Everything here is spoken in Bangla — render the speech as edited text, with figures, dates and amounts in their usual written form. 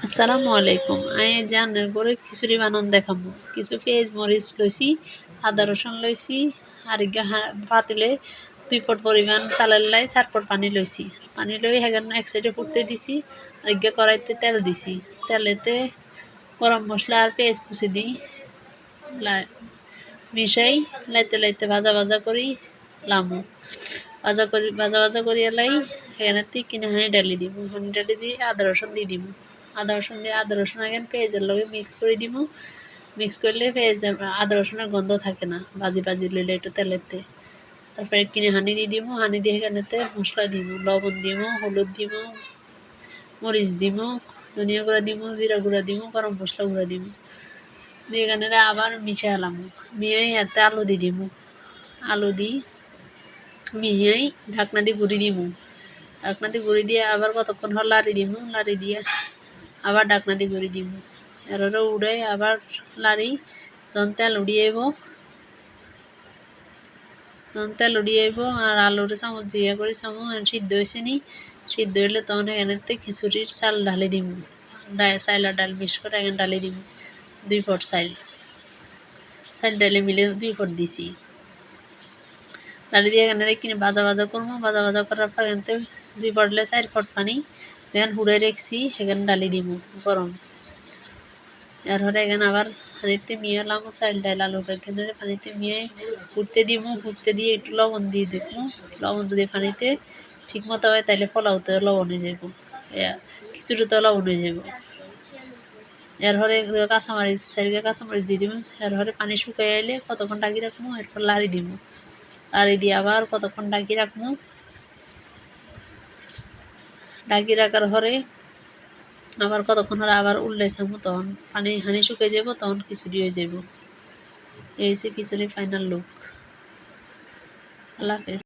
আসসালামু আলাইকুম। জানের পরে খিচুড়ি বানান দেখামু। কিছু পেঁয়াজ মরিচ লইছি, আদা রসুন লইছি, আর পাতিলে ২ পট পরিমাণ চালের লাই ৪ পট পানি লইছি। পানি লই হেগান এক সাইডে ফুটতে দিছি, আর কড়াইতে তেল দিছি। তেলেতে গরম মসলা আর পেঁয়াজ কুচি দিই। মিশাই লাইতে লাইতে ভাজা ভাজা করি লামু। ভাজা ভাজা করি এলাই এখানে কিনে হানি ডালি দিব। হানি ডালি দিয়ে আদা রসুন দিয়ে দিব। আদা রসুন আগে পেঁয়াজের লগে মিক্স করে দিব। মিক্স করলে পেঁয়াজ আদা রসুনের গন্ধ থাকে না। ভাজি ভাজি লইলে একটু তেলেতে। তারপরে কিনে হানি দিয়ে দিব। হানি দিয়ে এখানেতে মশলা দিব। লবণ দিব, হলুদ দিব, মরিচ দিব, ধনিয়া গুঁড়া দিব, জিরা গুঁড়া দিব, গরম মশলা গুঁড়া দিব। দিয়ে এখানে আবার মিশালাম। মিশাই হাতে আলু দিয়ে দিব। আলু দিই মিহিয়াই ঢাকনা দিয়ে গুঁড়ি দিমু। ঢাকনা দিয়ে গুঁড়ি দিয়ে আবার কতক্ষণ হল লাড়ি দিমু। লাড়ি দিয়ে আবার ঢাকনা দিয়ে গুঁড়ি দিমু। এরপরে উড়ে আবার লাড়ি যখন তেল উড়িয়ে আইব আর আলুর চামচ জিয়া করে চামচ সিদ্ধ হয়েছে নি। সিদ্ধ হইলে তখন এখানেতে খিচুড়ির চাল ঢালি দিমু। চাইল আর ডাল মিক্স করে এখানে ঢালি দিমু। ২ পট চাইল ডালে মিলে ২ পট দিছি। ডালি দিয়ে এখানে কিনে ভাজা ভাজা করবো। ভাজা ভাজা করার পর এখানে ২ পটলে ৪ পট পানি এখানে হুড়ে রেখছি এখানে ডালি দিব গরম। এরপরে এখানে আবার পানিতে মিয়ালাম চাইল ডাল আলু এখানে পানিতে মিয়ে ফুটতে দিব। ফুটতে দিয়ে একটু লবণ দিয়ে দেখবো। লবণ যদি পানিতে ঠিক মতো হয় তাহলে পোলাওতে লবণ হয়ে যাব, খিচুড়িতেও লবণ হয়ে যাব। এরপরে কাঁচামরিচ দিয়ে দিব। এরপরে পানি শুকাই আইলে কতক্ষণ ঢাকি রাখবো। এরপর লাড়ি দিব। লাড়ি দিয়ে আবার কতক্ষণ ঢাকি রাখবো। ঢাকি রাখার পরে আবার কতক্ষণ হলে আবার উল্টাইছামু। তখন হানি শুকাই যাব, তখন খিচুড়ি হয়ে যাব। এই হচ্ছে খিচুড়ির ফাইনাল লুক। আল্লাহ হাফেজ।